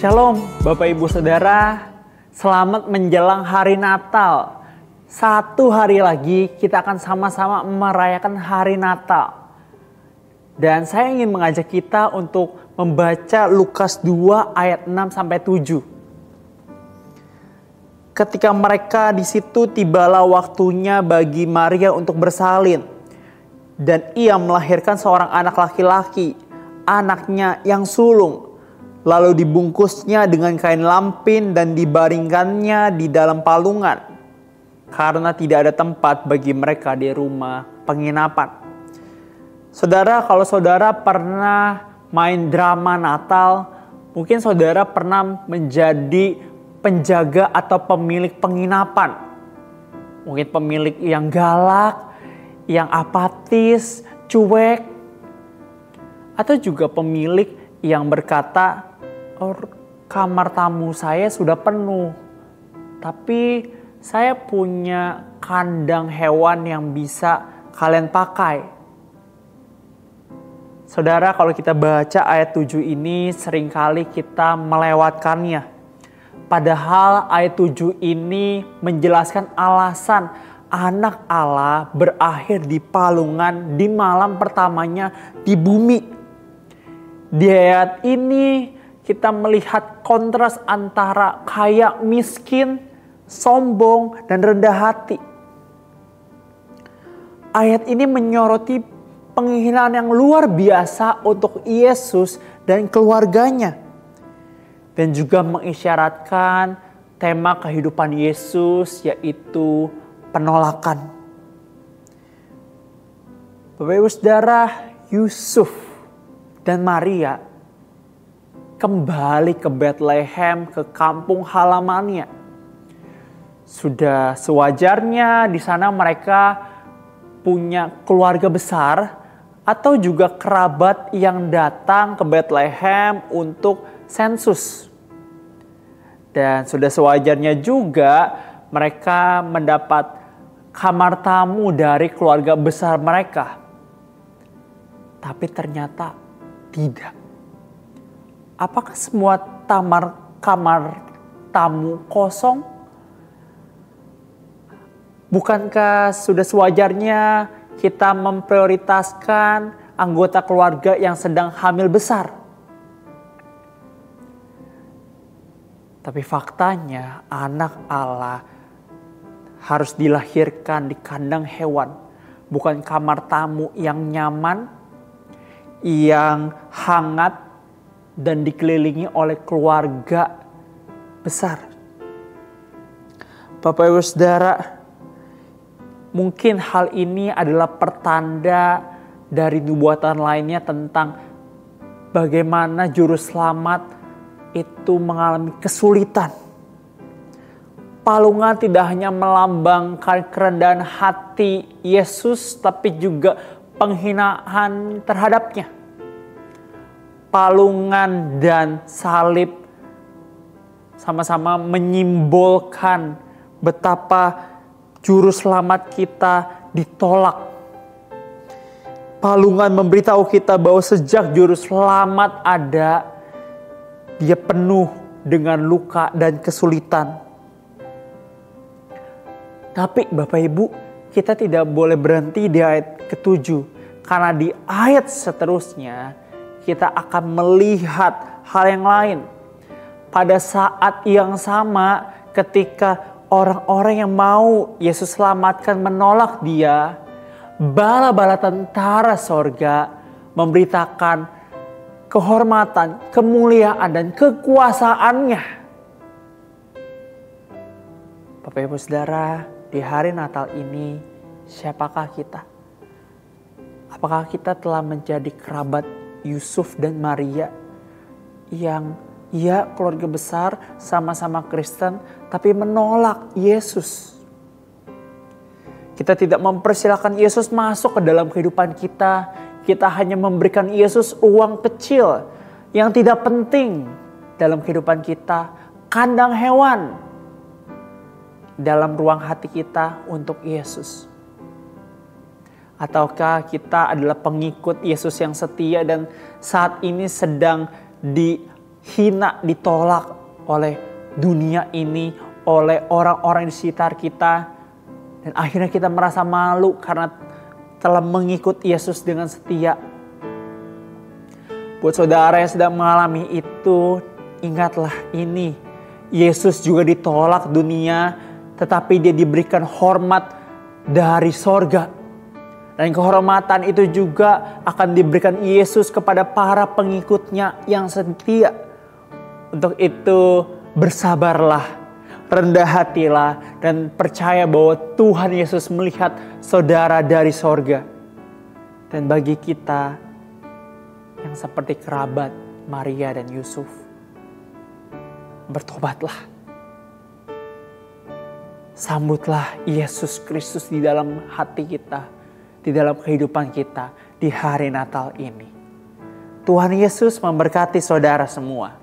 Shalom Bapak Ibu Saudara, selamat menjelang hari Natal. Satu hari lagi kita akan sama-sama merayakan hari Natal. Dan saya ingin mengajak kita untuk membaca Lukas 2 ayat 6-7. Ketika mereka di situ, tibalah waktunya bagi Maria untuk bersalin. Dan ia melahirkan seorang anak laki-laki, anaknya yang sulung. Lalu dibungkusnya dengan kain lampin dan dibaringkannya di dalam palungan. Karena tidak ada tempat bagi mereka di rumah penginapan. Saudara, kalau saudara pernah main drama Natal, mungkin saudara pernah menjadi penjaga atau pemilik penginapan. Mungkin pemilik yang galak, yang apatis, cuek. Atau juga pemilik yang berkata, kamar tamu saya sudah penuh, tapi saya punya kandang hewan yang bisa kalian pakai. Saudara, kalau kita baca ayat 7 ini seringkali kita melewatkannya. Padahal ayat 7 ini menjelaskan alasan anak Allah berakhir di palungan di malam pertamanya di bumi. Di ayat ini kita melihat kontras antara kaya miskin, sombong, dan rendah hati. Ayat ini menyoroti penghinaan yang luar biasa untuk Yesus dan keluarganya. Dan juga mengisyaratkan tema kehidupan Yesus, yaitu penolakan. Bapak Ibu Saudara, Yusuf dan Maria kembali ke Bethlehem, ke kampung halamannya. Sudah sewajarnya di sana mereka punya keluarga besar atau juga kerabat yang datang ke Bethlehem untuk sensus. Dan sudah sewajarnya juga mereka mendapat kamar tamu dari keluarga besar mereka. Tapi ternyata tidak. Apakah semua kamar tamu kosong? Bukankah sudah sewajarnya kita memprioritaskan anggota keluarga yang sedang hamil besar? Tapi faktanya anak Allah harus dilahirkan di kandang hewan. Bukan kamar tamu yang nyaman, yang hangat, dan dikelilingi oleh keluarga besar. Bapak Ibu Saudara, mungkin hal ini adalah pertanda dari nubuatan lainnya tentang bagaimana juru selamat itu mengalami kesulitan. Palungan tidak hanya melambangkan kerendahan hati Yesus, tapi juga penghinaan terhadapnya. Palungan dan salib sama-sama menyimbolkan betapa juru selamat kita ditolak. Palungan memberitahu kita bahwa sejak juru selamat ada, dia penuh dengan luka dan kesulitan. Tapi Bapak Ibu, kita tidak boleh berhenti di ayat ke-7. Karena di ayat seterusnya kita akan melihat hal yang lain. Pada saat yang sama ketika orang-orang yang mau Yesus selamatkan menolak dia, bala-bala tentara sorga memberitakan kehormatan, kemuliaan, dan kekuasaannya. Bapak Ibu Saudara, di hari Natal ini siapakah kita? Apakah kita telah menjadi kerabat Yusuf dan Maria yang keluarga besar sama-sama Kristen tapi menolak Yesus? Kita tidak mempersilahkan Yesus masuk ke dalam kehidupan kita. Kita hanya memberikan Yesus uang kecil yang tidak penting dalam kehidupan kita. Kandang hewan dalam ruang hati kita untuk Yesus. Ataukah kita adalah pengikut Yesus yang setia dan saat ini sedang hina, ditolak oleh dunia ini, oleh orang-orang di sekitar kita. Dan akhirnya kita merasa malu karena telah mengikut Yesus dengan setia. Buat saudara yang sedang mengalami itu, ingatlah ini. Yesus juga ditolak dunia, tetapi dia diberikan hormat dari sorga. Dan kehormatan itu juga akan diberikan Yesus kepada para pengikutnya yang setia. Untuk itu bersabarlah, rendah hatilah, dan percaya bahwa Tuhan Yesus melihat saudara dari sorga. Dan bagi kita yang seperti kerabat Maria dan Yusuf, bertobatlah. Sambutlah Yesus Kristus di dalam hati kita, di dalam kehidupan kita di hari Natal ini. Tuhan Yesus memberkati saudara semua.